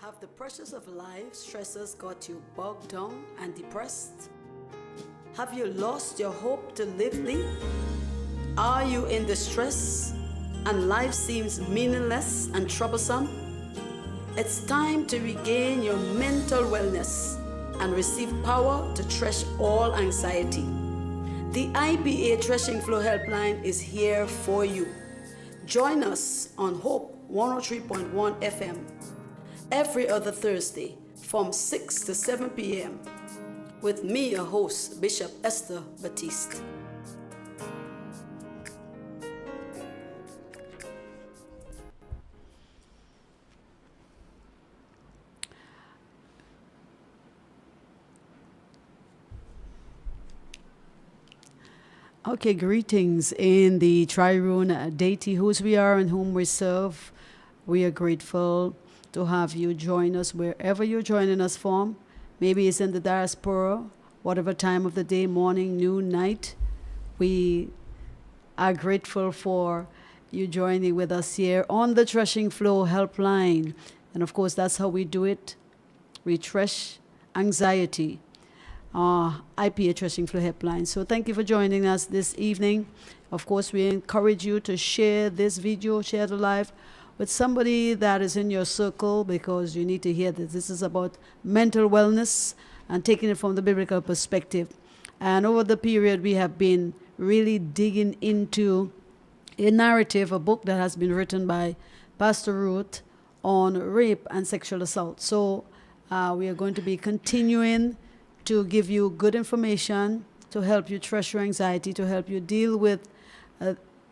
Have the pressures of life stresses got you bogged down and depressed? Have you lost your hope to live? Are you in distress and life seems meaningless and troublesome? It's time to regain your mental wellness and receive power to thresh all anxiety. The IPA Threshing Flow Helpline is here for you. Join us on Hope 103.1 FM every other Thursday from 6 to 7 p.m. with me, your host, Bishop Esther Baptiste. Okay, greetings in the Trirune deity whose we are and whom we serve. We are grateful to have you join us wherever you're joining us from. Maybe it's in the diaspora, whatever time of the day, morning, noon, night. We are grateful for you joining with us here on the Threshing Flow Helpline. And of course, that's how we do it. We thresh anxiety. IPA Threshing Flow Helpline. So thank you for joining us this evening. Of course, we encourage you to share this video, share the live with somebody that is in your circle, because you need to hear that this is about mental wellness and taking it from the biblical perspective. And over the period, we have been really digging into a narrative, a book that has been written by Pastor Ruth on rape and sexual assault. So we are going to be continuing to give you good information to help you thresh your anxiety, to help you deal with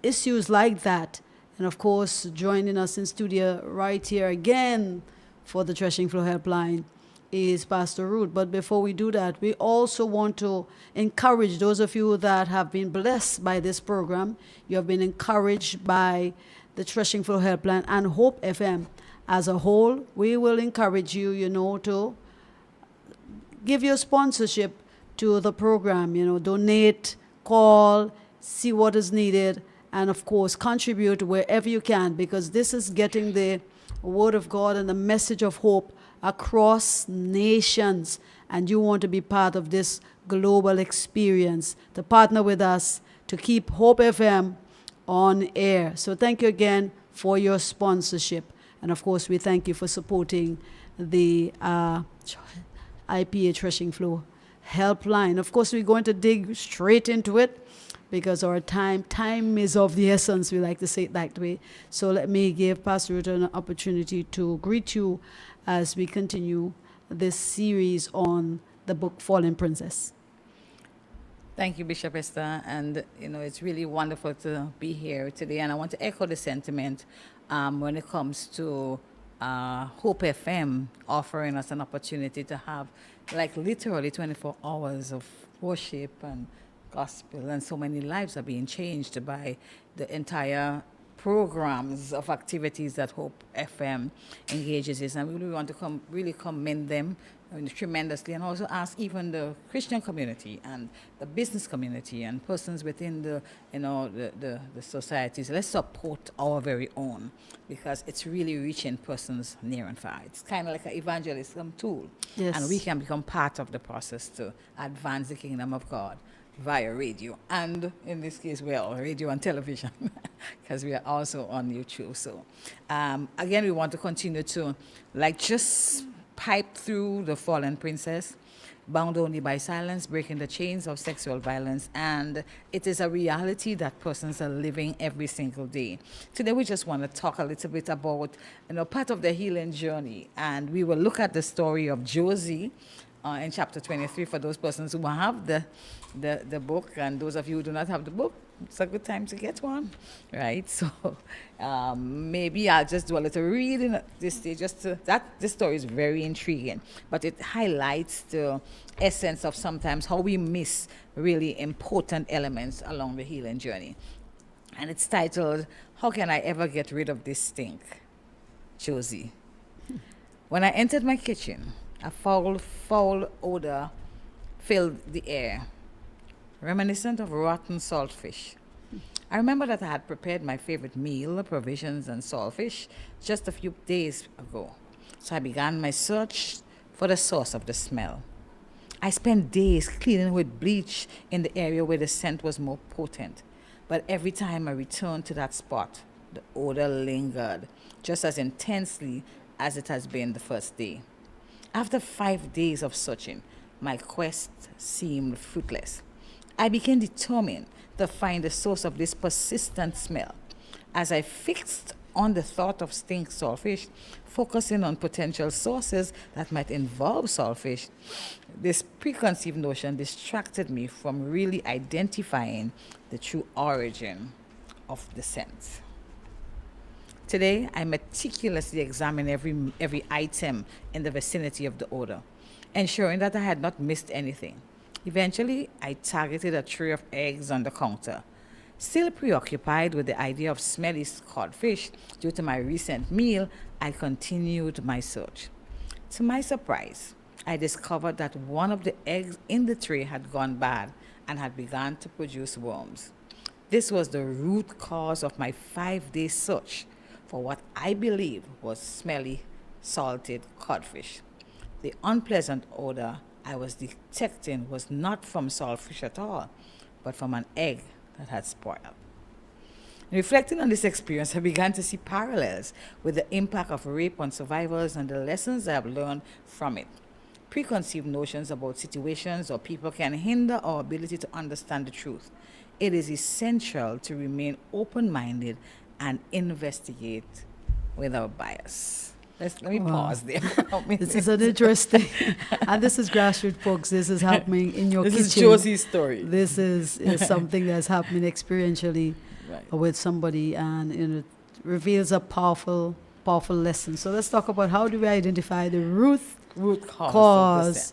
issues like that. And of course, joining us in studio right here again for the Threshing Flow Helpline is Pastor Ruth. But before we do that, we also want to encourage those of you that have been blessed by this program. You have been encouraged by the Threshing Flow Helpline and Hope FM as a whole. We will encourage you, to give your sponsorship to the program, donate, call, see what is needed, and of course, contribute wherever you can, because this is getting the word of God and the message of hope across nations, and you want to be part of this global experience, to partner with us to keep Hope FM on air. So thank you again for your sponsorship. And of course, we thank you for supporting the IPA Threshing Flow Helpline. Of course, we're going to dig straight into it because our time is of the essence. We like to say it that way. So let me give Pastor Ruth an opportunity to greet you as we continue this series on the book Fallen Princess. Thank you, Bishop Esther. And, it's really wonderful to be here today. And I want to echo the sentiment when it comes to Hope FM offering us an opportunity to have literally 24 hours of worship and gospel, and so many lives are being changed by the entire programs of activities that Hope FM engages in. And we really want to really commend them tremendously, and also ask even the Christian community and the business community and persons within the societies, let's support our very own, because it's really reaching persons near and far. It's kind of like an evangelism tool. Yes. And we can become part of the process to advance the kingdom of God via radio, and in this case, radio and television, because we are also on YouTube. So again, we want to continue to just pipe through the fallen princess, bound only by silence, breaking the chains of sexual violence. And it is a reality that persons are living every single day. Today, we just want to talk a little bit about, part of the healing journey. And we will look at the story of Josie in chapter 23 for those persons who have the book. And those of you who do not have the book, it's a good time to get one, right? So maybe I'll just do a little reading at this stage, this story is very intriguing, but it highlights the essence of sometimes how we miss really important elements along the healing journey. And it's titled, How Can I Ever Get Rid of This Stink? Josie. When I entered my kitchen, a foul odor filled the air, reminiscent of rotten saltfish. I remember that I had prepared my favorite meal, provisions and saltfish, just a few days ago. So I began my search for the source of the smell. I spent days cleaning with bleach in the area where the scent was more potent. But every time I returned to that spot, the odor lingered just as intensely as it has been the first day. After 5 days of searching, my quest seemed fruitless. I became determined to find the source of this persistent smell. As I fixed on the thought of stink saltfish, focusing on potential sources that might involve saltfish, this preconceived notion distracted me from really identifying the true origin of the scent. Today, I meticulously examined every item in the vicinity of the odor, ensuring that I had not missed anything. Eventually, I targeted a tray of eggs on the counter. Still preoccupied with the idea of smelly codfish due to my recent meal, I continued my search. To my surprise, I discovered that one of the eggs in the tray had gone bad and had begun to produce worms. This was the root cause of my 5-day search for what I believe was smelly, salted codfish. The unpleasant odor I was detecting was not from saltfish at all, but from an egg that had spoiled. Reflecting on this experience, I began to see parallels with the impact of rape on survivors and the lessons I have learned from it. Preconceived notions about situations or people can hinder our ability to understand the truth. It is essential to remain open-minded and investigate without bias. Let me pause there. This is an interesting, and this is grassroots, folks. This is happening in your kitchen. This is Josie's story. This is something that's happening experientially with somebody, and it reveals a powerful lesson. So let's talk about how do we identify the root cause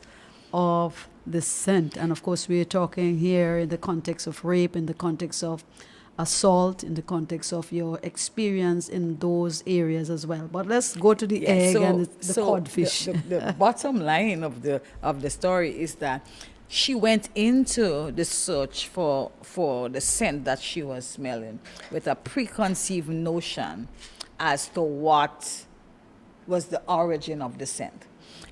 of the scent. And of course, we are talking here in the context of rape, in the context of assault, in the context of your experience in those areas as well. But let's go to the egg and the codfish. The bottom line of the story is that she went into the search for the scent that she was smelling with a preconceived notion as to what was the origin of the scent.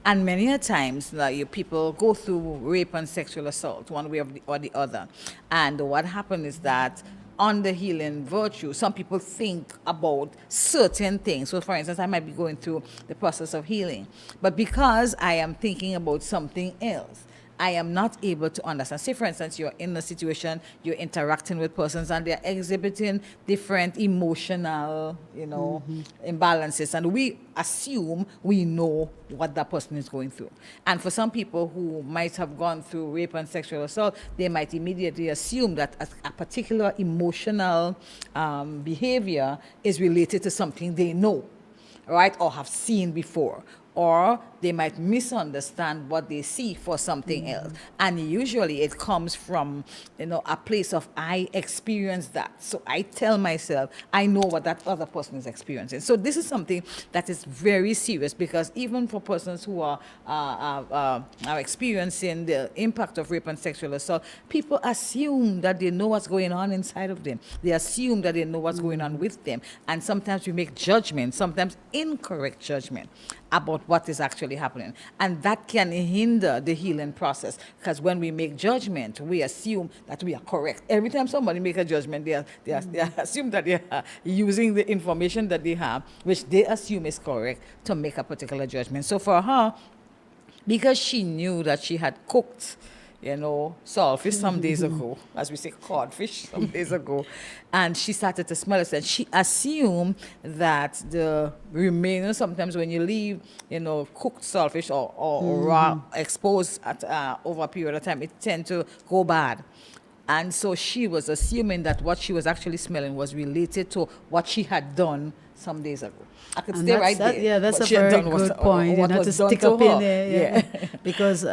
And many a times, people go through rape and sexual assault one way or the other. And what happened is that on the healing virtue, some people think about certain things. So, for instance, I might be going through the process of healing, but because I am thinking about something else, I am not able to understand. Say, for instance, you're in a situation, you're interacting with persons, and they're exhibiting different emotional, imbalances, and we assume we know what that person is going through. And for some people who might have gone through rape and sexual assault, they might immediately assume that a particular emotional behavior is related to something they know, right, or have seen before. Or they might misunderstand what they see for something else. And usually it comes from, a place of, I experienced that. So I tell myself, I know what that other person is experiencing. So this is something that is very serious, because even for persons who are experiencing the impact of rape and sexual assault, people assume that they know what's going on inside of them. They assume that they know what's going on with them. And sometimes we make judgments, sometimes incorrect judgment, about what is actually happening. And that can hinder the healing process, because when we make judgment, we assume that we are correct. Every time somebody makes a judgment, they assume that they are using the information that they have, which they assume is correct, to make a particular judgment. So for her, because she knew that she had cooked saltfish some days ago, as we say, codfish some days ago, and she started to smell it, and she assumed that the remaining, sometimes when you leave, cooked saltfish or raw exposed over a period of time, it tends to go bad. And so she was assuming that what she was actually smelling was related to what she had done some days ago. I could stay right there. Yeah, that's a very good point. Not to stick up in there. Yeah. Because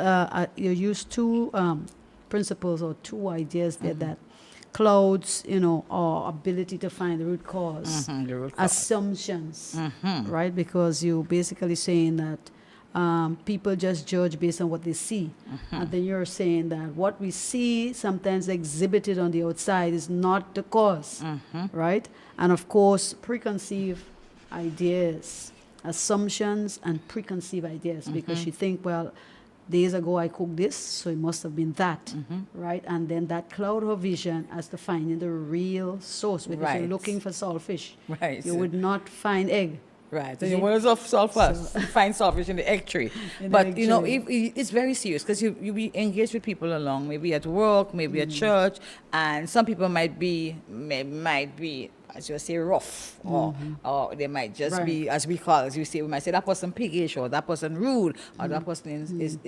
you use two principles or two ideas there that clouds, our ability to find the root cause. The root cause. Assumptions, right? Because you're basically saying that people just judge based on what they see. And then you're saying that what we see sometimes exhibited on the outside is not the cause, right? And of course, preconceived ideas assumptions and preconceived ideas because she think, well, days ago I cooked this, so it must have been that, right? And then that cloud her vision as to finding the real source because Right. you're looking for saltfish. Right. You would not find egg. Right, See? and you want to solve first. Find salvage in the egg tree. In the But egg you know, tree. it's very serious because you be engaged with people along, maybe at work, maybe at church, and some people might be, as you say, rough, or they might just be, as we call, as you say, we might say that person piggish, or that person rude, or that person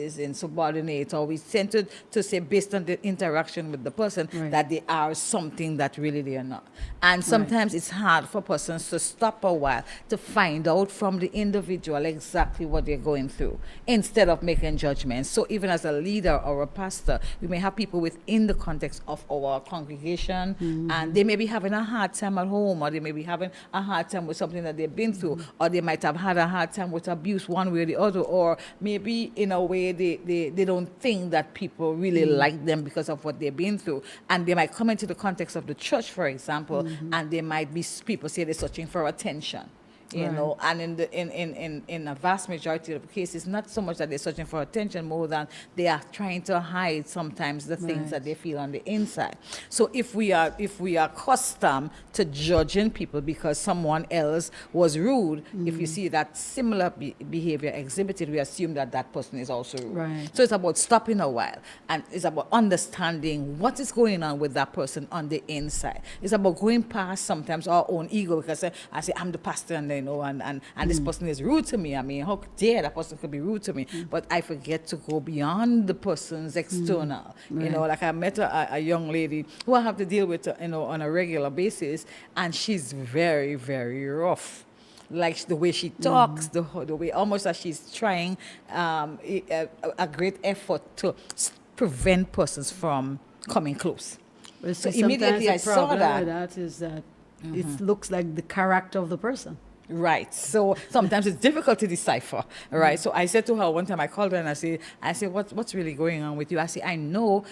is insubordinate, or we tend to say based on the interaction with the person Right. that they are something that really they are not. And sometimes it's hard for persons to stop a while to find out from the individual exactly what they're going through instead of making judgments. So even as a leader or a pastor, we may have people within the context of our congregation, and they may be having a hard time at home, or they may be having a hard time with something that they've been through, or they might have had a hard time with abuse one way or the other, or maybe in a way they don't think that people really like them because of what they've been through. And they might come into the context of the church, for example, and they might be, people say they're searching for attention. You Right. know, and in a vast majority of cases, not so much that they're searching for attention, more than they are trying to hide sometimes the things Right. that they feel on the inside. So if we are accustomed to judging people because someone else was rude, if you see that similar behavior exhibited, we assume that that person is also rude. Right. So it's about stopping a while, and it's about understanding what is going on with that person on the inside. It's about going past sometimes our own ego, because I say I'm the pastor, and you know, and this person is rude to me. I mean, how dare that person could be rude to me? But I forget to go beyond the person's external. You know, like I met a young lady who I have to deal with, you know, on a regular basis, and she's very, very rough. Like the way she talks, the way almost as she's trying a great effort to prevent persons from coming close. Well, So see, immediately I sometimes the saw problem that. with that is that it looks like the character of the person. Right. So sometimes it's difficult to decipher. Right. So I said to her one time, I called her and I said, what's really going on with you? I say, I know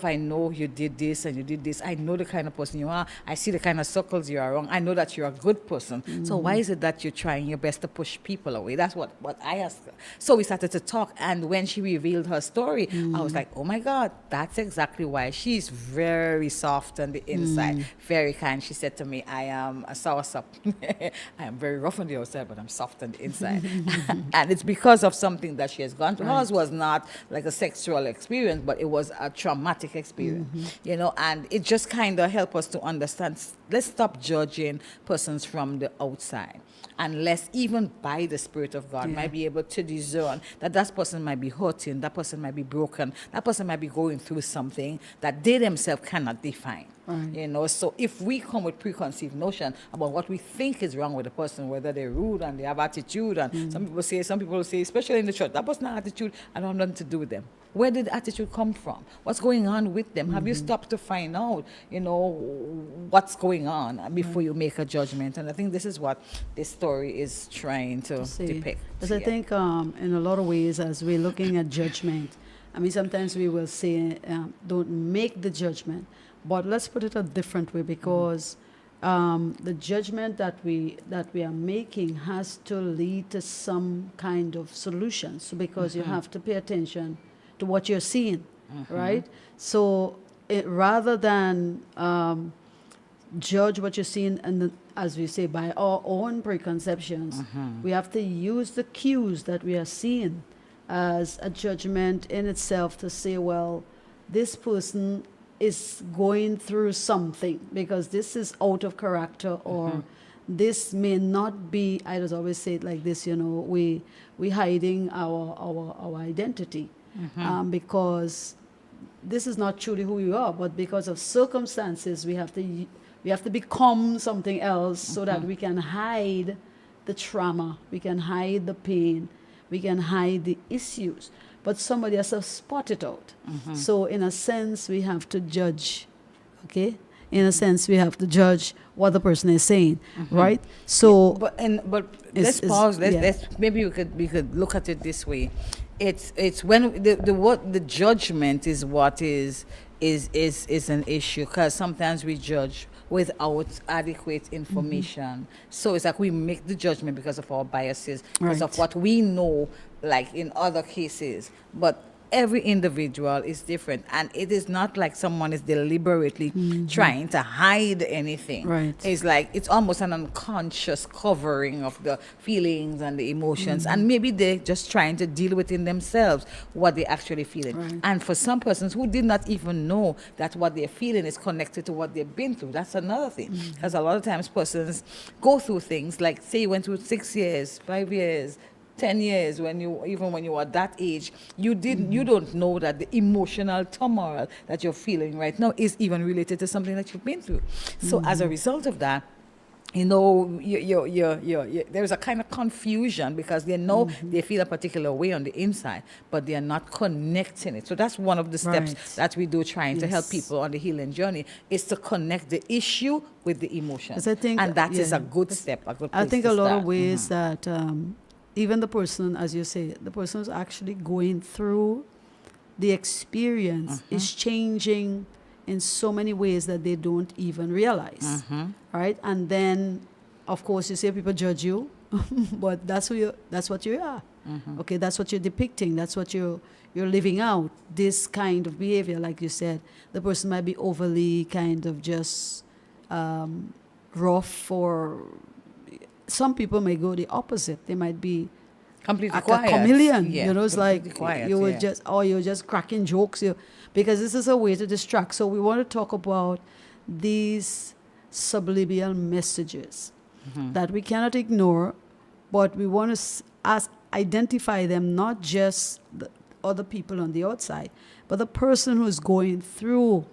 I know you did this and you did this. I know the kind of person you are. I see the kind of circles you are around. I know that you're a good person. So why is it that you're trying your best to push people away? That's what I asked her. So we started to talk, and when she revealed her story, I was like, oh my God, that's exactly why. She's very soft on the inside, very kind. She said to me, I am a soursop. I am very rough on the outside, but I'm soft on the inside. And it's because of something that she has gone through. Hers was not like a sexual experience, but it was a traumatic experience, you know, and it just kind of helped us to understand, let's stop judging persons from the outside. And let's, even by the Spirit of God, might be able to discern that that person might be hurting, that person might be broken, that person might be going through something that they themselves cannot define. Right. You know, so if we come with preconceived notion about what we think is wrong with the person, whether they're rude and they have attitude, and some people say, especially in the church, that person's attitude, I don't have nothing to do with them. Where did the attitude come from? What's going on with them? Have you stopped to find out, you know, what's going on before you make a judgment? And I think this is what this story is trying to depict. Because I think in a lot of ways, as we're looking at judgment, I mean, sometimes we will say, don't make the judgment. But let's put it a different way, because the judgment that we are making has to lead to some kind of solution. So because you have to pay attention to what you're seeing, right? So rather than judge what you're seeing, and as we say, by our own preconceptions, we have to use the cues that we are seeing as a judgment in itself to say, well, this person is going through something because this is out of character, or this may not be. I just always say it like this, you know, we hiding our identity because this is not truly who we are, but because of circumstances we have to become something else so that we can hide the trauma, we can hide the pain, we can hide the issues. But somebody has to spot it out. So in a sense, we have to judge, okay? In a sense, we have to judge what the person is saying, right? So, but let's pause. Let's maybe we could look at it this way. It's when the judgment is what is an issue, because sometimes we judge without adequate information. So it's like we make the judgment because of our biases, because of Right. what we know, like in other cases. But every individual is different, and it is not like someone is deliberately trying to hide anything. Right. It's like it's almost an unconscious covering of the feelings and the emotions, and maybe they're just trying to deal within themselves what they're actually feeling. Right. And for some persons who did not even know that what they're feeling is connected to what they've been through, that's another thing. Because a lot of times persons go through things like, say you went through 6 years, 5 years, 10 years, when you were that age, you don't know that the emotional turmoil that you're feeling right now is even related to something that you've been through. So as a result of that, you know, there's a kind of confusion because they know they feel a particular way on the inside, but they are not connecting it. So that's one of the steps Right. that we do trying to help Yes. people on the healing journey, is to connect the issue with the emotion. 'Cause I think, and that is yeah, a good step, a good I place think to a lot start. of ways that even the person, as you say, the person who's actually going through the experience is changing in so many ways that they don't even realize, right? And then, of course, you say people judge you, but that's what you are. Okay, that's what you're depicting. That's what you're living out. This kind of behavior, like you said, the person might be overly kind of just rough, or some people may go the opposite. They might be Completely like quiet. a chameleon. Yeah, You know, it's completely like quiet, you were yeah. you're just cracking jokes. Because this is a way to distract. So we want to talk about these subliminal messages that we cannot ignore, but we want to identify them, not just the other people on the outside, but the person who's going through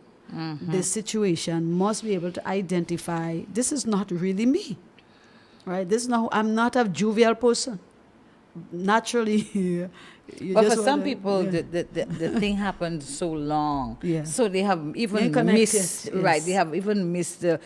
this situation must be able to identify, this is not really me, right? I'm not a jovial person. Naturally, you But just for some wanna- people, yeah. the thing happened so long, Yeah. so they have even Inconnected, missed, right? yes. They have even missed the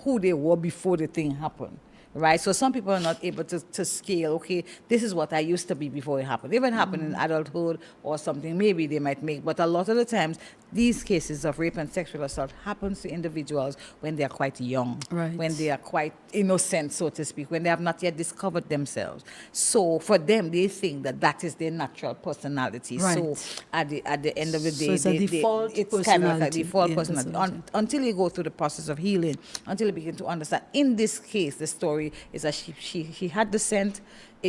who they were before the thing happened, right? So some people are not able to scale. Okay, this is what I used to be before it happened. If it happened in adulthood or something, maybe they might make. But a lot of the times, these cases of rape and sexual assault happens to individuals when they are quite young, Right. when they are quite innocent, so to speak, when they have not yet discovered themselves. So for them, they think that is their natural personality. Right. So at the end of the So day, it's a default it's kind of like a personality. default Yeah, that's personality. what I'm saying. Until you go through the process of healing, until you begin to understand. In this case, the story is that she had the scent.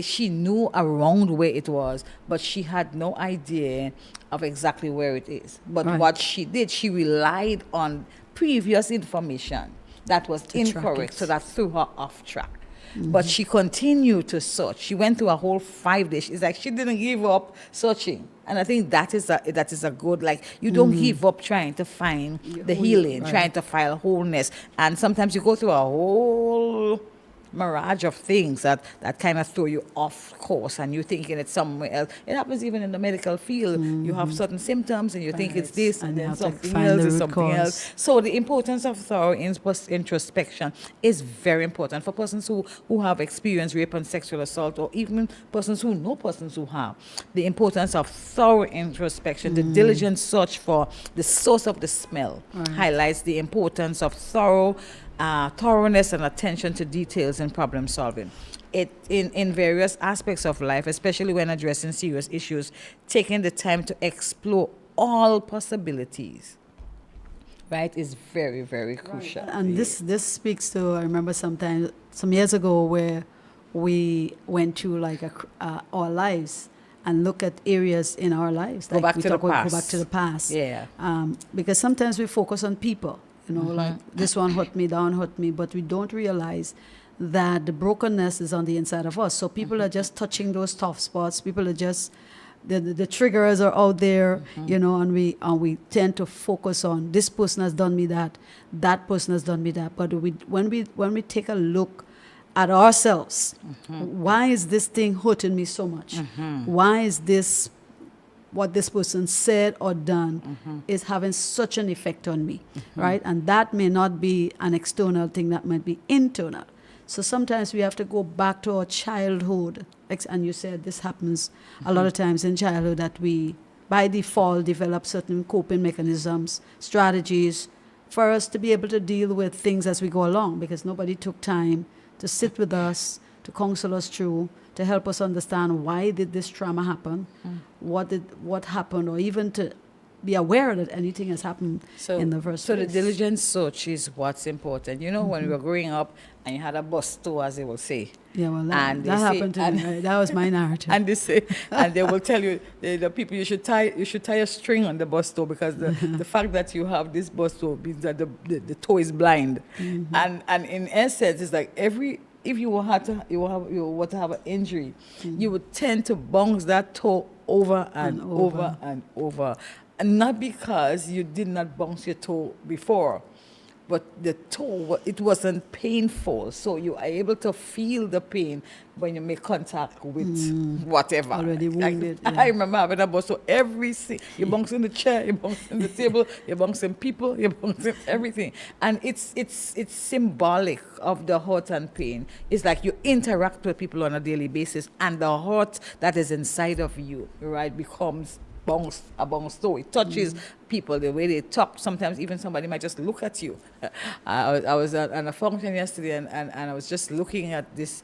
She knew around where it was, but she had no idea of exactly where it is. But Right. what she did, she relied on previous information that was To track incorrect, it. so that threw her off track. But she continued to search. She went through a whole 5 days. It's like she didn't give up searching. And I think that is a good, like, you don't give up trying to find the who you- healing, right. trying to find wholeness. And sometimes you go through a whole mirage of things that kind of throw you off course, and you're thinking it's somewhere else. It happens even in the medical field. You have certain symptoms and you think it's Right. this, And and you then have to something find else the is root something cause. else. So the importance of thorough introspection is very important for persons who have experienced rape and sexual assault, or even persons who know persons who have. The importance of thorough introspection, the diligent search for the source of the smell, highlights the importance of thoroughness and attention to details in problem solving. It in various aspects of life, especially when addressing serious issues, taking the time to explore all possibilities, right, is very, very crucial. And this speaks to, I remember some years ago, where we went through like our lives and look at areas in our lives. Go back we to the talk about past. Go back to the past. Yeah. Because sometimes we focus on people, like this one hurt me, that one hurt me, but we don't realize that the brokenness is on the inside of us. So people are just touching those tough spots. People are just, the triggers are out there, and we tend to focus on, this person has done me that person has done me that. But when we take a look at ourselves, why is this thing hurting me so much? Why is this, what this person said or done is having such an effect on me, right? And that may not be an external thing, that might be internal. So sometimes we have to go back to our childhood. And you said this happens a lot of times in childhood, that we, by default, develop certain coping mechanisms, strategies for us to be able to deal with things as we go along, because nobody took time to sit with us, to counsel us through, to help us understand why did this trauma happen, what happened, or even to be aware that anything has happened in the first place. So the diligent search is what's important. You know, when we were growing up and you had a bus tour, as they will say. Yeah, well, that happened to me. Right? That was my narrative. And they say, and they will tell you, the people, you should tie a string on the bus tow, because the fact that you have this bus tow means that the toe is blind. And in essence, it's like if you were to have an injury, you would tend to bounce that toe over and over and over. And not because you did not bounce your toe before, but the toe, it wasn't painful. So you are able to feel the pain when you make contact with whatever. Already wounded. I remember having a bus, so you bounce in the chair, you bounce in the table, you bounce in people, you bounce in everything. And it's symbolic of the hurt and pain. It's like you interact with people on a daily basis, and the hurt that is inside of you, right, becomes a bounce toe. It touches people, the way they talk. Sometimes even somebody might just look at you. I was at a function yesterday, and I was just looking at this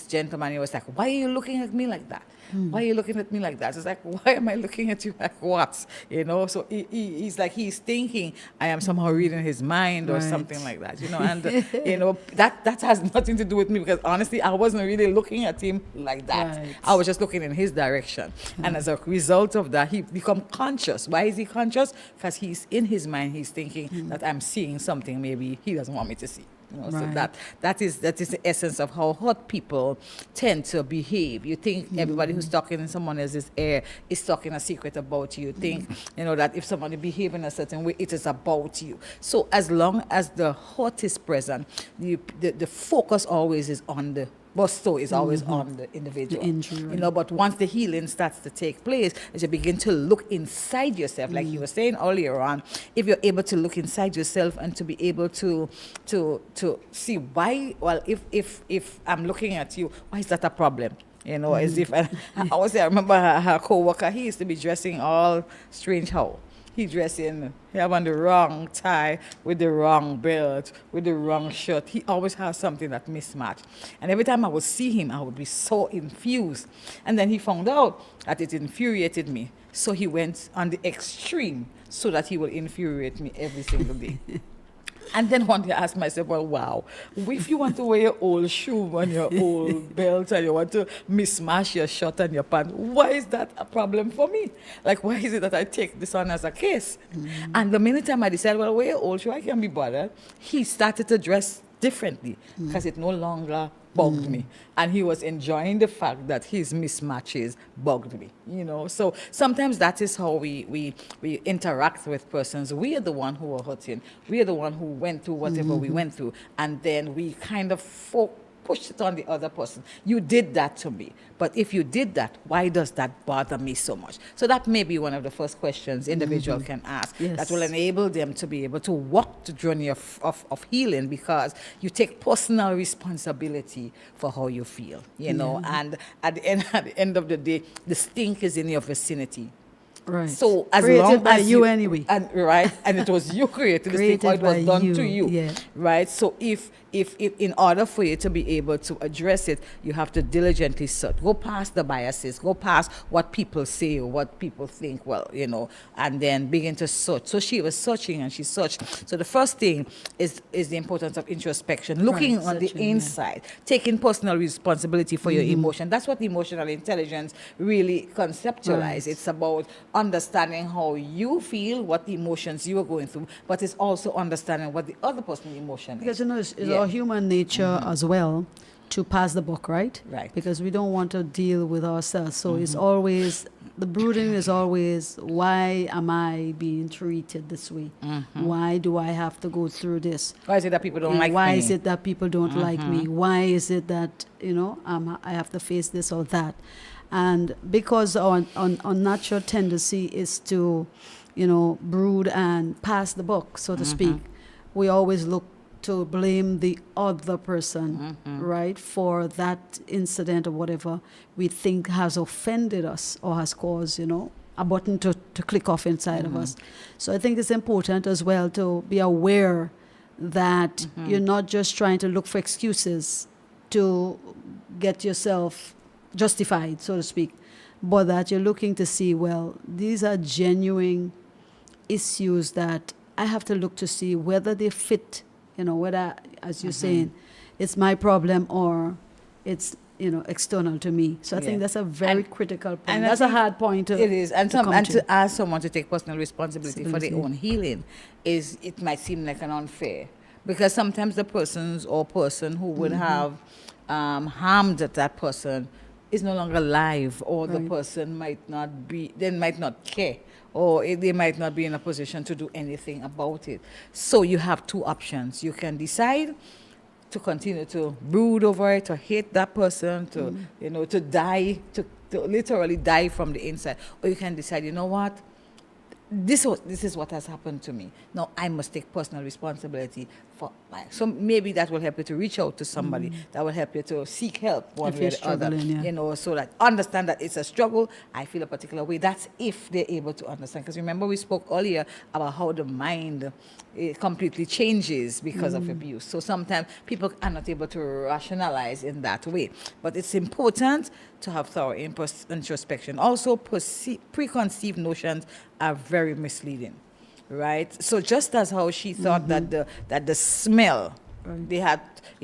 gentleman. He was like, "Why are you looking at me like that? Why are you looking at me like that?" It's like, "Why am I looking at you like what?" You know. So he's like, he's thinking I am somehow reading his mind or something like that. You know, and you know that has nothing to do with me, because honestly, I wasn't really looking at him like that. Right. I was just looking in his direction, and as a result of that, he become conscious. Why is he conscious? Because he's in his mind, he's thinking that I'm seeing something maybe he doesn't want me to see. You know, right. So that is the essence of how hurt people tend to behave. You think everybody who's talking in someone else's ear is talking a secret about you. You think, you know, that if somebody behave in a certain way, it is about you. So as long as the hurt is present, the focus always is on the bus toe, is always on the individual. The injury, right. You know, but once the healing starts to take place, as you begin to look inside yourself, like you were saying earlier on, if you're able to look inside yourself and to be able to see why, well, if I'm looking at you, why is that a problem? You know, as if, I remember her co-worker, he used to be dressing all strange how. He have on the wrong tie, with the wrong belt, with the wrong shirt. He always has something that mismatched. And every time I would see him, I would be so infused. And then he found out that it infuriated me. So he went on the extreme so that he will infuriate me every single day. And then one day I asked myself, well, wow, if you want to wear your old shoe and your old belt and you want to mismatch your shirt and your pants, why is that a problem for me? Like, why is it that I take this on as a case? And the minute I decided, well, wear your old shoe, I can't be bothered, he started to dress differently because it no longer bugged me. And he was enjoying the fact that his mismatches bugged me, you know. So sometimes that is how we interact with persons. We are the one who are hurting. We are the one who went through whatever we went through. And then we kind of push it on the other person. You did that to me. But if you did that, why does that bother me so much? So that may be one of the first questions individual can ask. Yes. That will enable them to be able to walk the journey of healing, because you take personal responsibility for how you feel, you know. And at the end of the day, the stink is in your vicinity. Right. So as created long by as you anyway. And it was you created this thing, or it was done to you. Yeah. Right. So if in order for you to be able to address it, you have to diligently search. Go past the biases, go past what people say or what people think, well, you know, and then begin to search. So she was searching and she searched. So the first thing is the importance of introspection, looking on the inside, taking personal responsibility for your emotion. That's what emotional intelligence really conceptualizes. Right. It's about understanding how you feel, what emotions you are going through, but it's also understanding what the other person's emotion is. Because, you know, it's our human nature as well to pass the buck, right? Right. Because we don't want to deal with ourselves. So it's always, the brooding is always, why am I being treated this way? Why do I have to go through this? Why is it that people don't like me? Why is it that people don't like me? Why is it that, you know, I have to face this or that? And because our natural tendency is to, you know, brood and pass the buck, so to speak, we always look to blame the other person, right, for that incident or whatever we think has offended us or has caused, you know, a button to click off inside of us. So I think it's important as well to be aware that you're not just trying to look for excuses to get yourself justified, so to speak, but that you're looking to see, well, these are genuine issues that I have to look to see whether they fit, whether, as you're saying, it's my problem or it's, external to me. So I think that's a very critical point. And that's a hard point to it is, and to ask someone to take personal responsibility for their Absolutely. own healing it might seem like an unfair, because sometimes the person who would have harmed that person is no longer alive, or the person might not care, or they might not be in a position to do anything about it. So you have two options. You can decide to continue to brood over it, to hate that person, to to die, to literally die from the inside, or you can decide, you know what, this is what has happened to me. Now I must take personal responsibility for so maybe that will help you to reach out to somebody, that will help you to seek help one way or the other, so that understand that it's a struggle. I feel a particular way. That's if they're able to understand, because remember we spoke earlier about how the mind completely changes because of abuse. So sometimes people are not able to rationalize in that way, but it's important to have thorough introspection. Also, preconceived notions are very misleading, right? So just as how she thought that the smell, it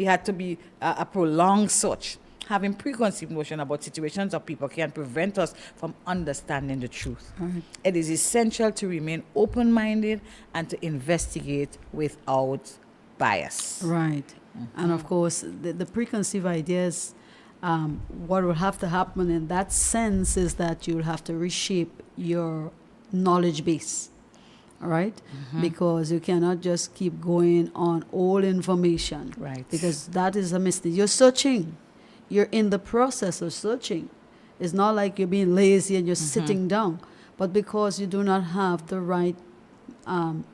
had to be a prolonged search, having preconceived notion about situations or people can prevent us from understanding the truth. It is essential to remain open-minded and to investigate without bias. Right. And of course, the preconceived ideas, what will have to happen in that sense is that you'll have to reshape your knowledge base, all right? Because you cannot just keep going on all information, Right. because that is a mistake. You're searching. You're in the process of searching. It's not like you're being lazy and you're sitting down, but because you do not have the right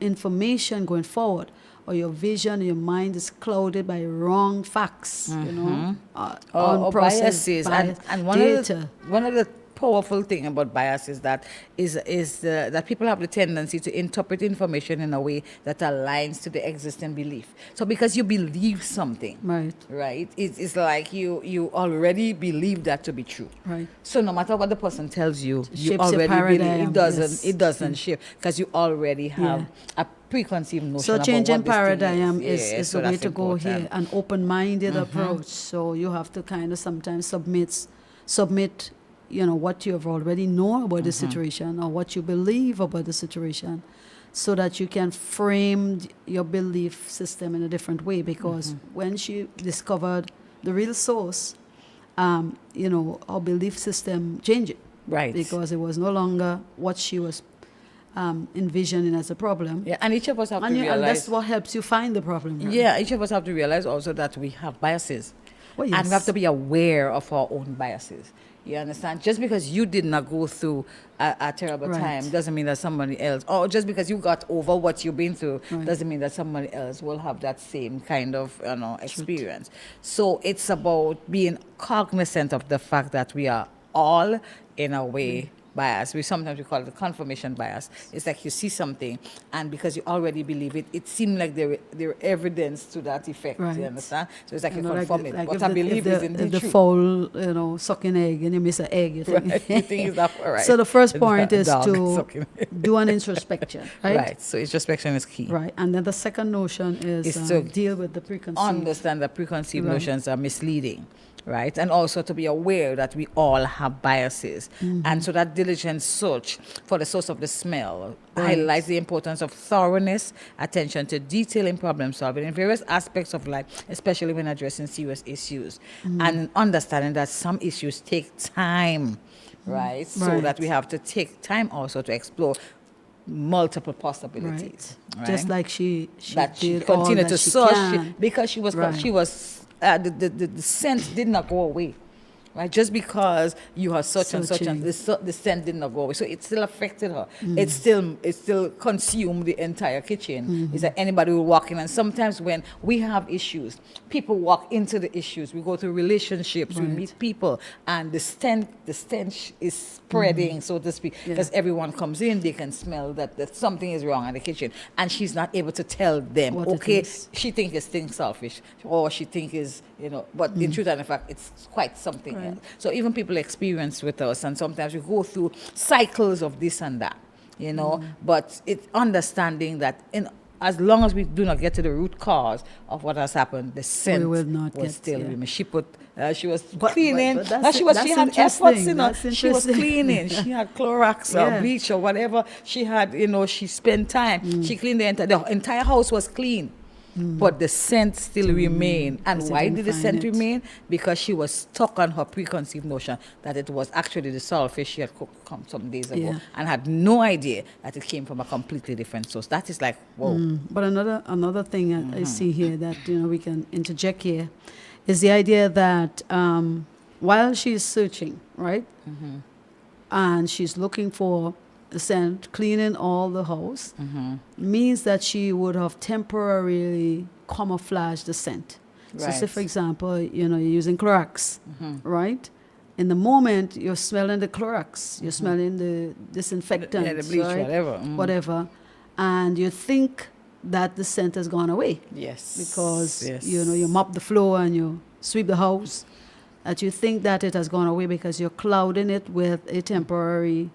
information going forward, or your vision, your mind is clouded by wrong facts, or unprocessed biases. And one of the powerful thing about bias is that that people have the tendency to interpret information in a way that aligns to the existing belief. So because you believe something, right? It's like you already believe that to be true. Right. So no matter what the person tells you, you Shapes your already paradigm. believe. It doesn't shift, because you already have a preconceived notion. So about changing what this thing paradigm is so the way that's to go important. here, an open-minded approach. So you have to kind of sometimes submit, what you have already know about the situation, or what you believe about the situation, so that you can frame your belief system in a different way. Because when she discovered the real source, our belief system changed. Right. Because it was no longer what she was envisioning as a problem. Yeah, and each of us have to And realize. that's what helps you find the problem. Right? Yeah, each of us have to realize also that we have biases. Well, yes. And we have to be aware of our own biases. You understand? Just because you did not go through a terrible time doesn't mean that somebody else, or just because you got over what you've been through doesn't mean that somebody else will have that same kind of experience. So it's about being cognizant of the fact that we are all, in a way, bias. Sometimes we call it the confirmation bias. It's like you see something, and because you already believe it, it seems like there evidence to that effect. Right. You understand? So it's like you Like confirm it. What if I the- believe if is the, indeed if the true. fowl, sucking egg, and you miss an egg, you think. Right. You think it's that right? So the first point is Dog to sucking. do an introspection, right? Right. So introspection is key. Right. And then the second notion is Is to deal with the preconceived. Understand that preconceived Right. notions are misleading, right? And also to be aware that we all have biases. And so that diligent search for the source of the smell highlights the importance of thoroughness, attention to detail in problem solving in various aspects of life, especially when addressing serious issues, and understanding that some issues take time, right? So that we have to take time also to explore multiple possibilities. Right. Just like she that she did all continued that to she search can. because she was the scent did not go away. right? Just because you are such and such, and Searching. the scent did not go away, so it still affected her. It still consumed the entire kitchen. It's like anybody will walk in, and sometimes when we have issues, people walk into the issues. We go through relationships, we Right. meet people, and the stench is spreading, so to speak, Yeah. because everyone comes in, they can smell that something is wrong in the kitchen, and she's not able to tell them, What it okay, is. she thinks it's thing selfish, or she think is, but in truth and in fact, it's quite something Right. else. So even people experience with us, and sometimes we go through cycles of this and that, but it's understanding that as long as we do not get to the root cause of what has happened, the scent will not was get, still yeah. remain. She was But cleaning. that's she that's had efforts, interesting. That's she was interesting. cleaning. She had Clorox or Yeah. bleach or whatever. She had, she spent time. She cleaned the entire house was clean. But the scent still remained. And Because they why didn't did the find scent it. remain? Because she was stuck on her preconceived notion that it was actually the saltfish she had cooked some days ago, Yeah. and had no idea that it came from a completely different source. That is like, whoa. But another thing I see here that we can interject here is the idea that while she's searching, right, and she's looking for the scent, cleaning all the house, means that she would have temporarily camouflaged the scent. So, say Right. for example, you're using Clorox, right? In the moment you're smelling the Clorox, you're smelling the disinfectant, Yeah, the bleach, right? whatever. Whatever, and you think that the scent has gone away Yes. because Yes. you mop the floor and you sweep the house, that you think that it has gone away because you're clouding it with a temporary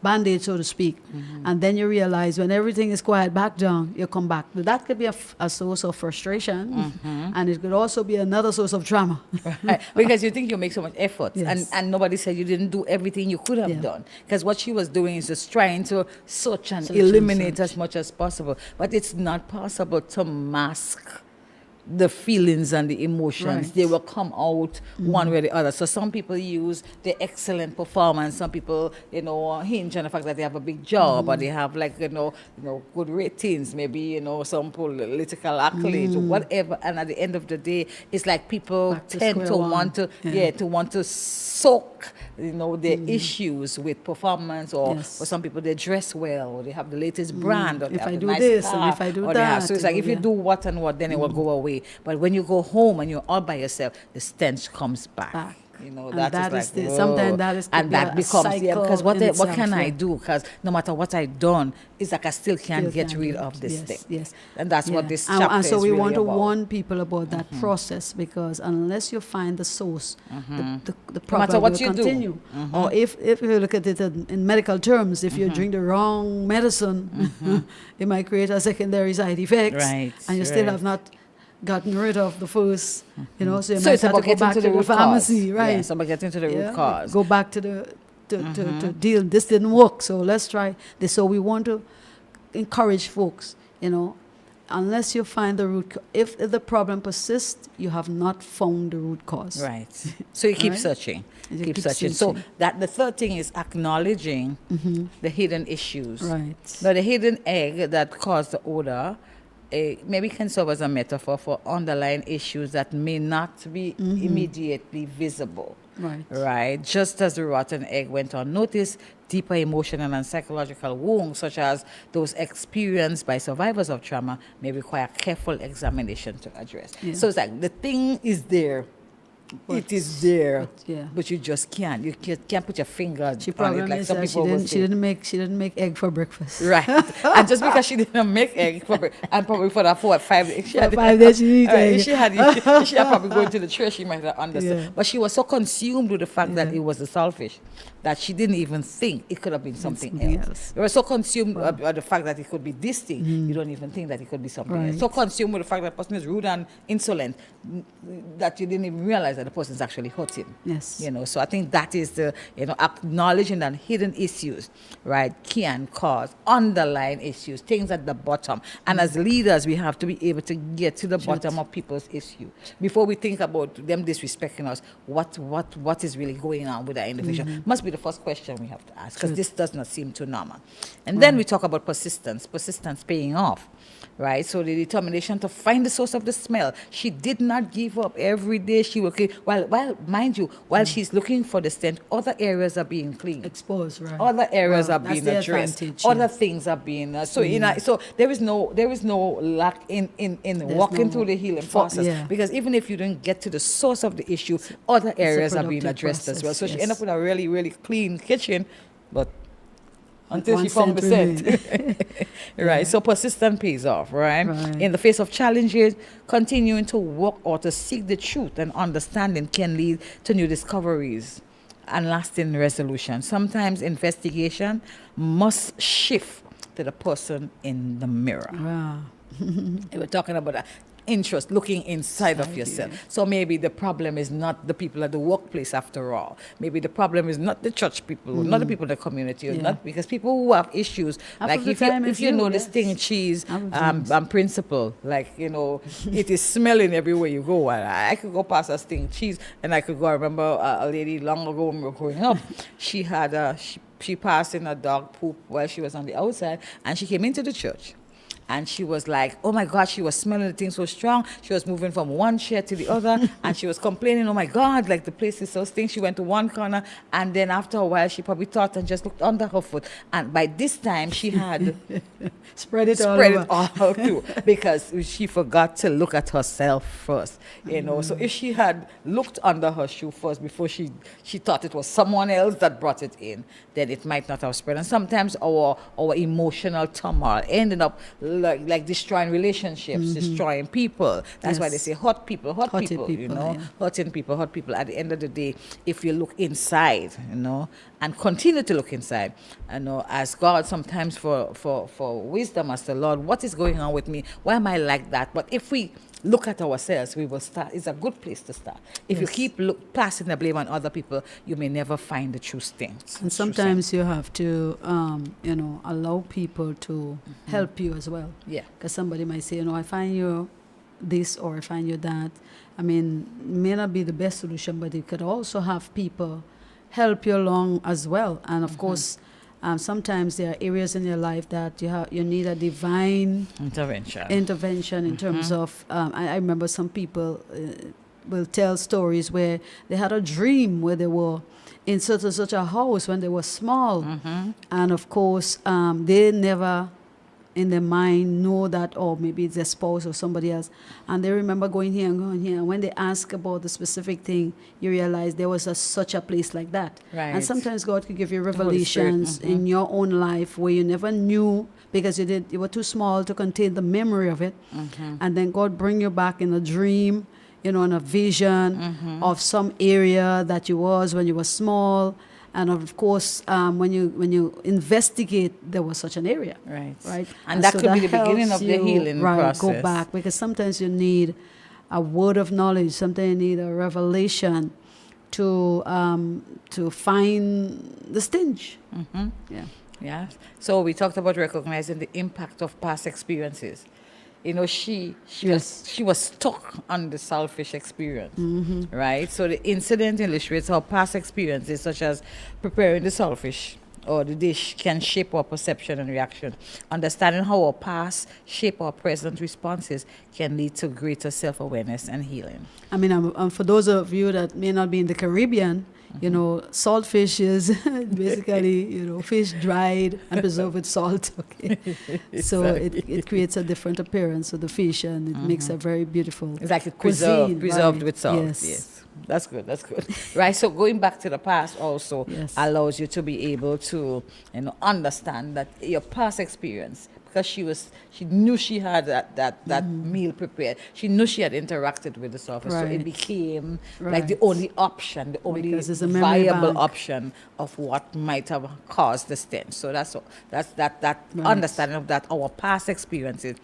band-aid, so to speak. And then you realize when everything is quiet back down, you come back. That could be a source of frustration, and it could also be another source of drama. Right. Because you think you make so much effort, Yes. and nobody said you didn't do everything you could have Yeah. done. Because what she was doing is just trying to search and Search and eliminate search. as much as possible. But it's not possible to mask the feelings and the emotions. Right. They will come out one way or the other. So some people use the excellent performance. Some people, hinge on the fact that they have a big job or they have good ratings, maybe, some political accolades or whatever. And at the end of the day, it's like people Back to tend square to one. want to, Yeah. to want to soak, their issues with performance, or Yes. for some people they dress well, or they have the latest brand, or they If have I the do nice this and car, if I do or they have- that, So it's like if you yeah. do what and what, then it will go away. But when you go home and you're all by yourself, the stench comes back. Back. And That that is is the- like, sometimes whoa. that is could and be that a becomes because cycle what in what can itself, I yeah. do? Because no matter what I've done, it's like I still can't get Still rid can't of do it. this Yes, thing. yes. And that's what Yeah. this And- chapter and so is we really want to about. warn people about that process, because unless you find the source, the problem matter what will you do. continue. Or if you look at it in medical terms, if you drink the wrong medicine, it might create a secondary side effects, Right, and you still right. have not gotten rid of the first. So you So might it's have to about go getting back to to the the root pharmacy, cause. right? Yeah, it's about getting to the root cause. Go back to the to deal. This didn't work, so let's try this. So we want to encourage folks, unless you find the root. If the problem persists, you have not found the root cause. Right. So you keep Right? searching. You Keep keep searching. So searching. that the third thing is acknowledging the hidden issues. Right. Now the hidden egg that caused the odor maybe can serve as a metaphor for underlying issues that may not be immediately visible. Right. Right. Just as the rotten egg went unnoticed, deeper emotional and psychological wounds, such as those experienced by survivors of trauma, may require careful examination to address. Yeah. So it's like the thing is there. It is there, but you just can't. You can't put your finger She on problem it like is some that people will she say. didn't make egg for breakfast. Right. And just because she didn't make egg, and probably for that 4 or 5 days, she had 5 days she eat egg. she had probably going to the church, she might have understood. Yeah. But she was so consumed with the fact that it was the saltfish that she didn't even think it could have been something else. You were so consumed by the fact that it could be this thing, you don't even think that it could be something else. Right. So consumed with the fact that the person is rude and insolent that you didn't even realize that the person is actually hurting. Yes. So I think that is the, acknowledging that hidden issues, right, can cause underlying issues, things at the bottom. And as leaders, we have to be able to get to the bottom of people's issue before we think about them disrespecting us. What is really going on with that individual? Must be the first question we have to ask, because this does not seem too normal. And then we talk about persistence paying off. right? So the determination to find the source of the smell. She did not give up. Every day she will clean. While mind you, while she's looking for the stench, other areas are being cleaned. Exposed, right? Other areas Well, are that's being the addressed. advantage, Other yeah. things are being so there is no lack in walking through the healing process, yeah. because even if you don't get to the source of the issue, other areas are being productive addressed as well. So process, she ended up yes. with a really, really clean kitchen, but until she One found the cent scent. Right. So persistence pays off, right? Right. In the face of challenges, continuing to work or to seek the truth and understanding can lead to new discoveries and lasting resolution. Sometimes investigation must shift to the person in the mirror. Wow. We're talking about that interest, looking inside of Inside, yourself. yeah. So maybe the problem is not the people at the workplace after all. Maybe the problem is not the church people, not the people in the community, or Yeah. not because people who have issues, Half like of the if you time it's know you, this yes. thing cheese Half of the times. principle, like it is smelling everywhere you go. And I could go past a sting cheese, and I could go. I remember a lady long ago when we were growing up. She had she passed in a dog poop while she was on the outside, and she came into the church. And she was like, oh my God, she was smelling the thing so strong. She was moving from one chair to the other. And she was complaining, oh my God, like the place is so stinky. She went to one corner. And then after a while, she probably thought and just looked under her foot. And by this time, she had Spread it spread all it over. all through, because she forgot to look at herself first. So if she had looked under her shoe first before she thought it was someone else that brought it in, then it might not have spread. And sometimes our emotional turmoil ended up like destroying relationships, destroying people. That's why they Yes. say hurt people, Hurting you people, know, yeah. hurting people, hurt people. At the end of the day, if you look inside, and continue to look inside, ask God sometimes for wisdom as the Lord, what is going on with me? Why am I like that? But if we look at ourselves, we will start. It's a good place to start. If you Yes. keep passing the blame on other people, you may never find the true things. And sometimes you have to, allow people to help you as well. Yeah. Because somebody might say, I find you this or I find you that. I mean, may not be the best solution, but you could also have people help you along as well. And of course, sometimes there are areas in your life that you need a divine intervention in terms of, I remember some people will tell stories where they had a dream where they were in such a house when they were small. And of course, they never in their mind know that, or maybe it's their spouse or somebody else. And they remember going here and going here. And when they ask about the specific thing, you realize there was such a place like that. Right. And sometimes God could give you Holy Spirit, revelations in your own life where you never knew because you were too small to contain the memory of it. And then God bring you back in a dream, in a vision of some area that you was when you were small. And of course, when you investigate, there was such an area, right? And that so could be the beginning of the you, healing right, process. Go back, because sometimes you need a word of knowledge. Sometimes you need a revelation to find the stench. Yeah. Yeah. So we talked about recognizing the impact of past experiences. She was stuck on the selfish experience, right? So the incident illustrates how past experiences, such as preparing the selfish or the dish, can shape our perception and reaction. Understanding how our past shape our present responses can lead to greater self-awareness and healing. I mean, for those of you that may not be in the Caribbean, saltfish is basically, fish dried and preserved with salt. Okay, so it creates a different appearance of the fish, and it makes a very beautiful. It's like it cuisine, preserved right. with salt. Yes. That's good. Right. So going back to the past also allows you to be able to, understand that your past experience, because she knew she had that meal prepared. She knew she had interacted with the surface. So it became like the only option, the only viable option of what might have caused the stench. So that's understanding of that. Our past experiences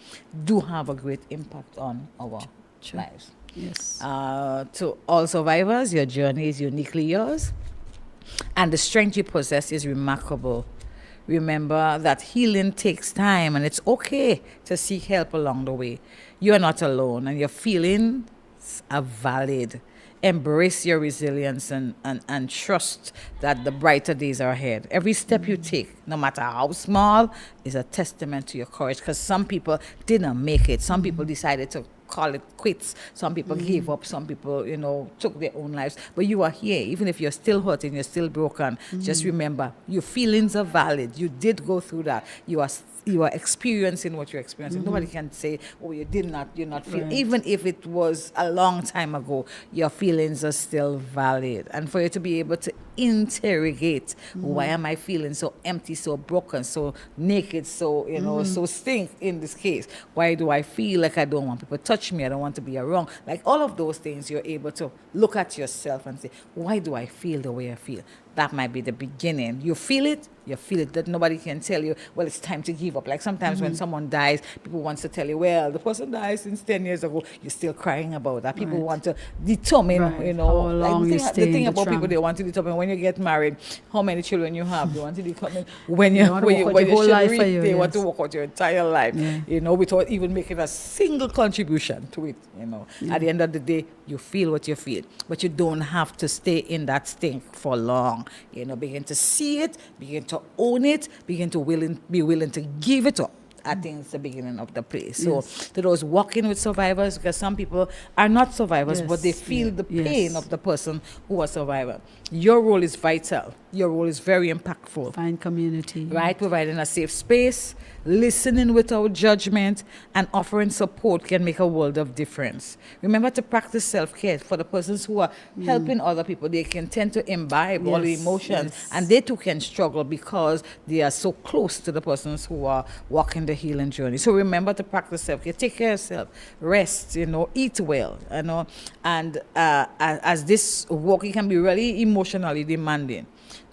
do have a great impact on our lives. Yes. To all survivors, your journey is uniquely yours, and the strength you possess is remarkable. Remember that healing takes time, and it's okay to seek help along the way. You are not alone, and your feelings are valid. embrace your resilience and trust that the brighter days are ahead. Every step you take, no matter how small, is a testament to your courage, because some people didn't make it. Some people decided to call it quits. Some people gave up. Some people, took their own lives. But you are here. Even if you're still hurting, you're still broken, just remember, your feelings are valid. You did go through that. You are experiencing what you're experiencing. Nobody can say, oh, you're not feeling. Right. Even if it was a long time ago, your feelings are still valid. And for you to be able to interrogate, why am I feeling so empty, so broken, so naked, so, so stink in this case? Why do I feel like I don't want people to touch me? I don't want to be around. Like all of those things, you're able to look at yourself and say, why do I feel the way I feel? That might be the beginning. You feel it, that nobody can tell you, well, it's time to give up. Like sometimes when someone dies, people want to tell you, well, the person died since 10 years ago. You're still crying about that. People want to determine, How long you the stay thing in the about people, trauma. they want to determine when you get married, how many children you have. They want to determine when They want to work out your whole should life reach. for you, They want to yes. work out your entire life, without even making a single contribution to it, At the end of the day, you feel what you feel, but you don't have to stay in that stink for long. Begin to see it, begin to own it, begin to be willing to give it up. I think it's the beginning of the place. So to those walking with survivors, because some people are not survivors, but they feel the pain of the person who was a survivor. Your role is vital. Your role is very impactful. Find community. Right? Providing a safe space, listening without judgment, and offering support can make a world of difference. Remember to practice self-care. For the persons who are helping other people, they can tend to imbibe all the emotions, and they too can struggle because they are so close to the persons who are walking the healing journey. So remember to practice self-care. Take care of yourself. Rest, eat well, and as this walk, it can be really emotionally demanding.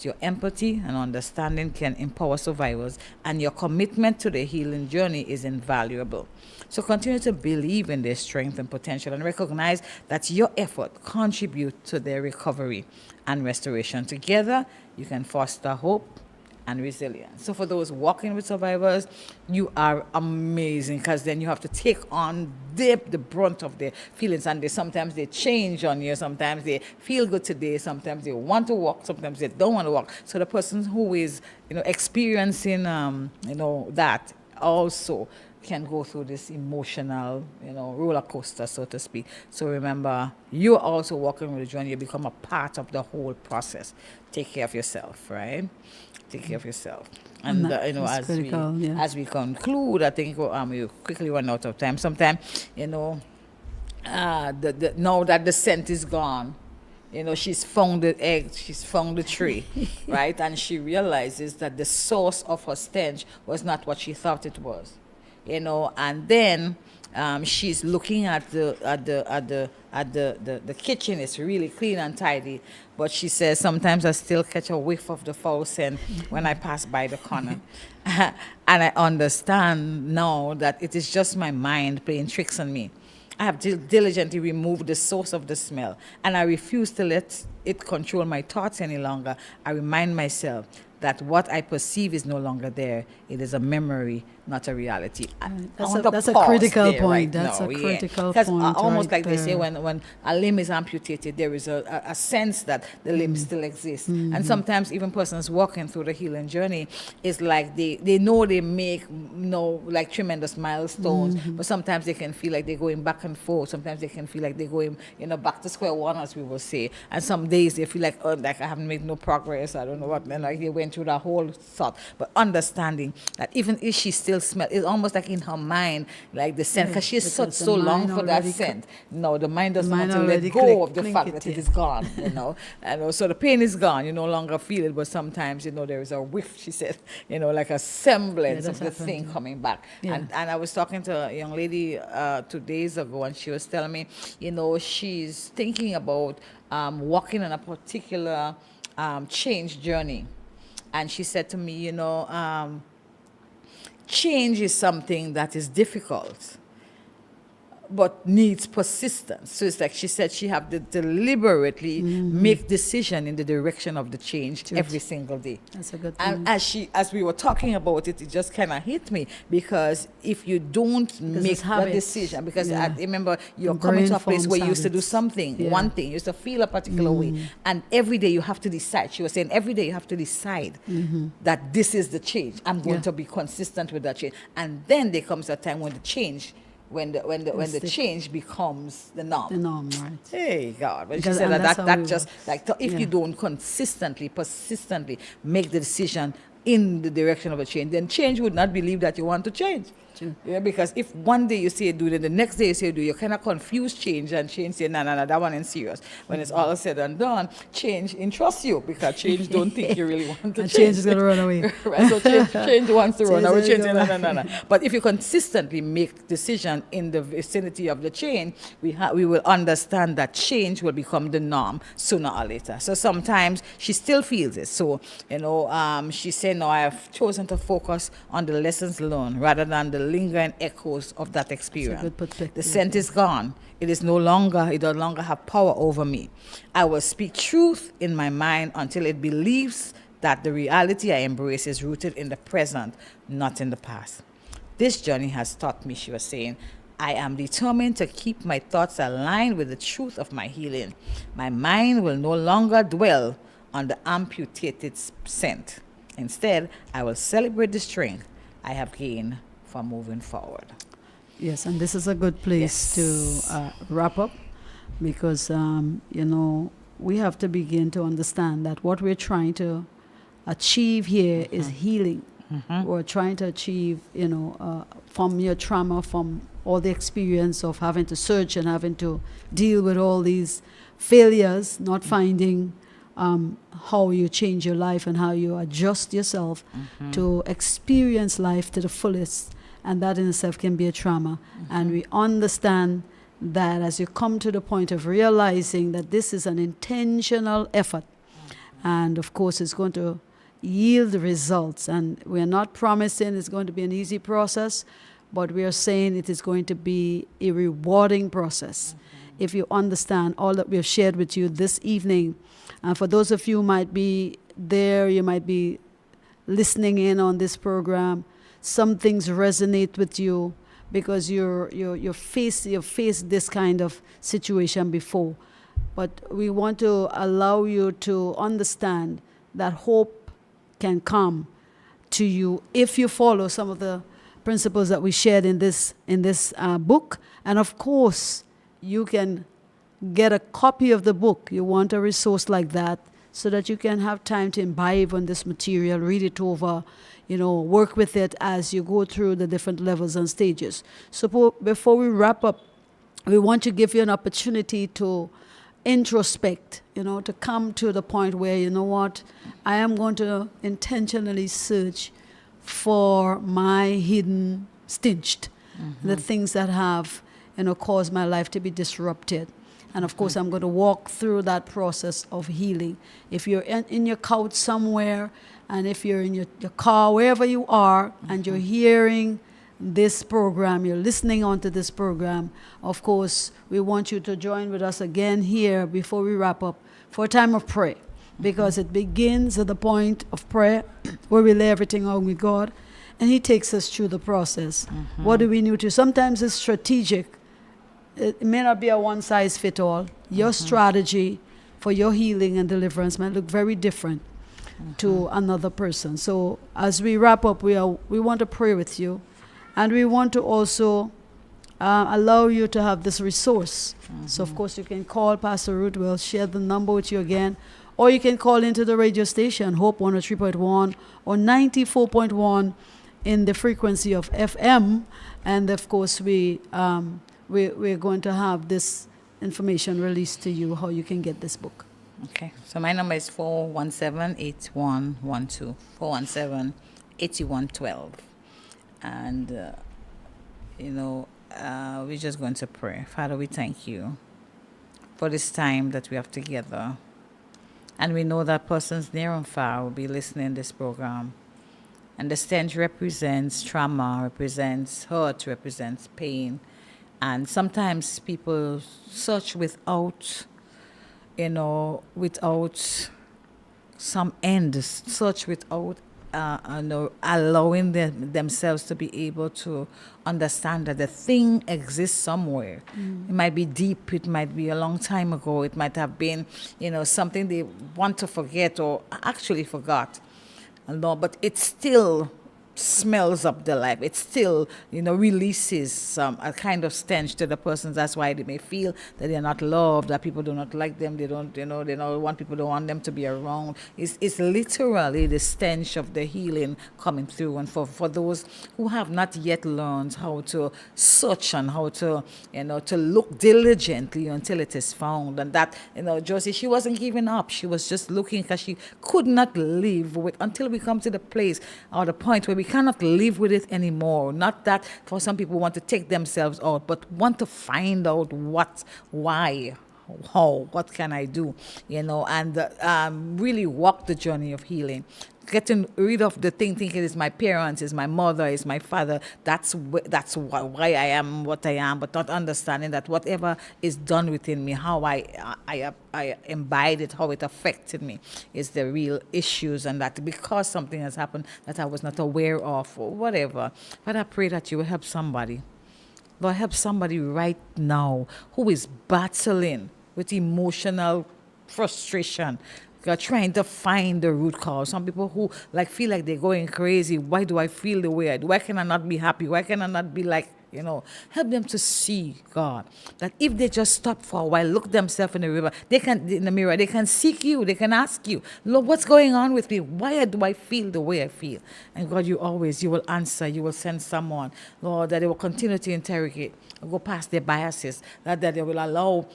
Your empathy and understanding can empower survivors, and your commitment to the healing journey is invaluable. So continue to believe in their strength and potential, and recognize that your effort contributes to their recovery and restoration. Together, you can foster hope and resilience. So for those walking with survivors, you are amazing, because then you have to take on the brunt of their feelings, and sometimes they change on you. Sometimes they feel good today, sometimes they want to walk, sometimes they don't want to walk. So the person who is experiencing that also can go through this emotional roller coaster, so to speak. So remember, you're also walking with the journey. You become a part of the whole process. Take care of yourself, right? Take care of yourself. And as we conclude, I think we quickly run out of time. Sometimes, now that the scent is gone, she's found the egg, she's found the tree, right? And she realizes that the source of her stench was not what she thought it was, and then she's looking at the kitchen. It's really clean and tidy, but she says, sometimes I still catch a whiff of the foul scent when I pass by the corner. And I understand now that it is just my mind playing tricks on me. I have diligently removed the source of the smell, and I refuse to let it control my thoughts any longer. I remind myself that what I perceive is no longer there. It is a memory, not a reality. That's a critical point. That's a critical point. Because almost like they say, there. when a limb is amputated, there is a sense that the limb still exists. And sometimes even persons walking through the healing journey is like they know they make like tremendous milestones, but sometimes they can feel like they're going back and forth. Sometimes they can feel like they're going back to square one, as we will say. And some days they feel like, like I haven't made no progress. I don't know what. And like they went through that whole thought. But understanding that even if she still smells, it's almost like in her mind, like the scent, because she's searched so long for that scent. No, the mind doesn't want to let go of the fact that it is gone, And also the pain is gone. You no longer feel it, but sometimes, there is a whiff, she said, like a semblance of the thing coming back. Yeah. And I was talking to a young lady 2 days ago, and she was telling me, she's thinking about walking on a particular change journey. And she said to me, change is something that is difficult, but needs persistence. So it's like she said, she have to deliberately make decision in the direction of the change every single day. That's a good And point. as we were talking about it, it just kind of hit me, because if you don't make it's that habits. decision, because Yeah. I remember you're The coming to brain a place forms where you used to do habits. something, Yeah. one thing, you used to feel a particular way, and every day you have to decide. She was saying every day you have to decide that this is the change. I'm going Yeah. to be consistent with that change, and then there comes a time when the change, when the change becomes the norm. The norm, right? Hey God! But she Because- said and that's how that we just work. like if Yeah. you don't persistently make the decision in the direction of a change, then change would not believe that you want to change. True. Yeah, because if one day you say do it, the next day you say do, you kind of confuse change, and change say no, that one ain't serious. When it's all said and done, change entrusts you, because change don't think you really want to And change. change is going to run away. Right, so change wants to run Change away. is Change, gonna no. But if you consistently make decision in the vicinity of the change, we will understand that change will become the norm sooner or later. So sometimes she still feels it. So, she said, no, I have chosen to focus on the lessons learned rather than the lingering echoes of that experience. good perspective, The scent yeah. is gone. It no longer have power over me. I will speak truth in my mind until it believes that the reality I embrace is rooted in the present, not in the past. This journey has taught me, she was saying, I am determined to keep my thoughts aligned with the truth of my healing. My mind will no longer dwell on the amputated scent. Instead, I will celebrate the strength I have gained from moving forward. Yes, and this is a good place to wrap up, because, we have to begin to understand that what we're trying to achieve here is healing. We're trying to achieve, from your trauma, from all the experience of having to search and having to deal with all these failures, not finding how you change your life and how you adjust yourself to experience life to the fullest. And that in itself can be a trauma. And we understand that as you come to the point of realizing that this is an intentional effort, and of course it's going to yield results, and we're not promising it's going to be an easy process, but we are saying it is going to be a rewarding process. If you understand all that we have shared with you this evening, and for those of you who might be there, you might be listening in on this program, some things resonate with you because you've faced this kind of situation before. But we want to allow you to understand that hope can come to you if you follow some of the principles that we shared in this book. And of course, you can get a copy of the book. You want a resource like that so that you can have time to imbibe on this material, read it over, work with it as you go through the different levels and stages. So before we wrap up, we want to give you an opportunity to introspect, to come to the point where, I am going to intentionally search for my hidden stitched, the things that have, caused my life to be disrupted. And of course, I'm going to walk through that process of healing. If you're in your couch somewhere, and if you're in your car, wherever you are, and you're hearing this program, you're listening onto this program, of course, we want you to join with us again here before we wrap up for a time of prayer, because it begins at the point of prayer where we lay everything on with God, and He takes us through the process. What do we need to? Sometimes it's strategic. It may not be a one-size-fits-all. Your strategy for your healing and deliverance might look very different to another person. So as we wrap up, we want to pray with you, and we want to also allow you to have this resource. So of course you can call Pastor Ruth. We'll share the number with you again, or you can call into the radio station, Hope 103.1 or 94.1 in the frequency of FM, and of course we're going to have this information released to you how you can get this book. Okay, so my number is 417-8112, 417-8112. And, we're just going to pray. Father, we thank you for this time that we have together. And we know that persons near and far will be listening to this program. And the stench represents trauma, represents hurt, represents pain. And sometimes people search without, without some end, search without allowing themselves to be able to understand that the thing exists somewhere. It might be deep, it might be a long time ago, it might have been, something they want to forget or actually forgot. But it still smells up the life. It still, releases a kind of stench to the person. That's why they may feel that they're not loved, that people do not like them. They don't, they don't want people, don't want them to be around. It's literally the stench of the healing coming through. And for those who have not yet learned how to search and how to, to look diligently until it is found. And that, Josie, she wasn't giving up. She was just looking because she could not live with, until we come to the place or the point where we cannot live with it anymore. Not that for some people want to take themselves out, but want to find out what, why, how, what can I do, and really walk the journey of healing. Getting rid of the thinking it's my parents, it's my mother, it's my father. That's why I am what I am, but not understanding that whatever is done within me, how I imbibe it, how it affected me, is the real issues, and that because something has happened that I was not aware of or whatever. But I pray that you will help somebody. Lord, help somebody right now who is battling with emotional frustration. You're trying to find the root cause. Some people who feel like they're going crazy. Why do I feel the way I do? Why can I not be happy? Why can I not be help them to see, God, that if they just stop for a while, look themselves in the mirror, they can seek you, they can ask you, Lord, what's going on with me? Why do I feel the way I feel? And God, you will answer, you will send someone, Lord, that they will continue to interrogate, go past their biases, that they will allow,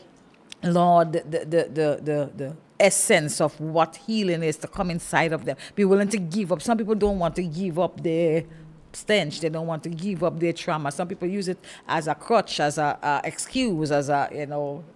Lord, the essence of what healing is to come inside of them. Be willing to give up. Some people don't want to give up their stench. They don't want to give up their trauma. Some people use it as a crutch, as a excuse, as a,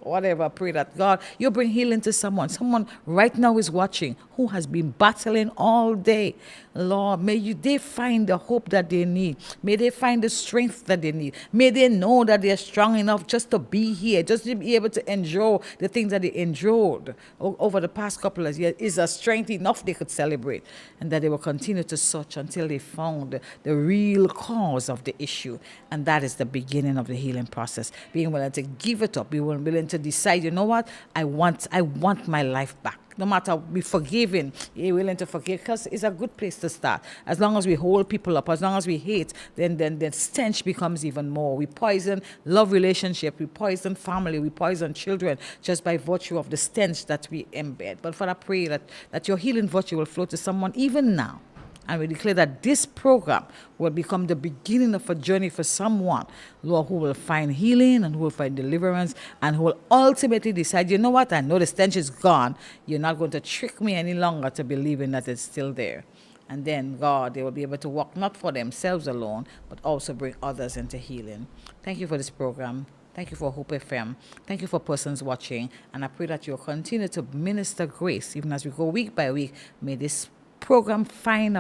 whatever. Pray that God, you bring healing to someone. Someone right now is watching who has been battling all day. Lord, may they find the hope that they need. May they find the strength that they need. May they know that they're strong enough just to be here, just to be able to endure the things that they endured over the past couple of years is a strength enough they could celebrate, and that they will continue to search until they found the real cause of the issue. And that is the beginning of the healing process. Being willing to give it up, being willing to decide, you know what, I want my life back. No matter, be forgiving, you're willing to forgive, because it's a good place to start. As long as we hold people up, as long as we hate, then the stench becomes even more. We poison love relationship, we poison family, we poison children just by virtue of the stench that we embed. But Father, I pray that your healing virtue will flow to someone even now. And we declare that this program will become the beginning of a journey for someone, Lord, who will find healing and who will find deliverance and who will ultimately decide, you know what, I know the stench is gone. You're not going to trick me any longer to believing that it's still there. And then, God, they will be able to walk not for themselves alone, but also bring others into healing. Thank you for this program. Thank you for Hope FM. Thank you for persons watching. And I pray that you'll continue to minister grace, even as we go week by week. May this program find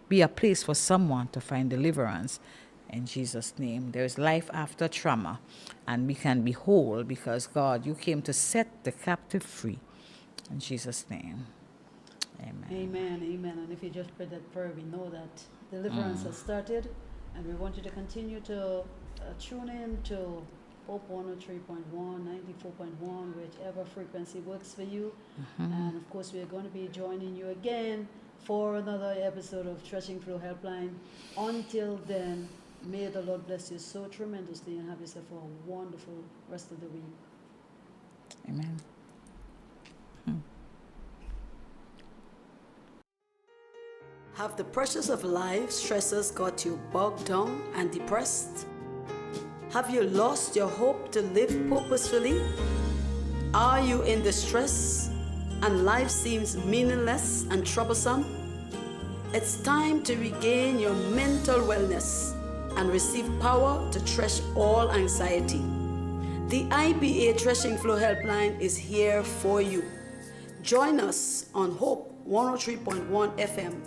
be a place for someone to find deliverance. In Jesus' name, there is life after trauma, and we can be whole because, God, you came to set the captive free. In Jesus' name, amen. Amen, amen. And if you just pray that prayer, we know that deliverance has started, and we want you to continue to tune in to Hope 103.1, 94.1, whichever frequency works for you. And of course, we are going to be joining you again for another episode of Threshing Through Helpline. Until then, may the Lord bless you so tremendously and have yourself a wonderful rest of the week. Amen. Have the pressures of life stresses got you bogged down and depressed? Have you lost your hope to live purposefully? Are you in distress and life seems meaningless and troublesome? It's time to regain your mental wellness and receive power to thresh all anxiety. The IPA Threshing Flow Helpline is here for you. Join us on Hope 103.1 FM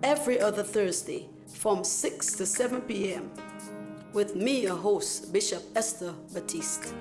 every other Thursday from 6 to 7 p.m. with me, your host, Bishop Esther Baptiste.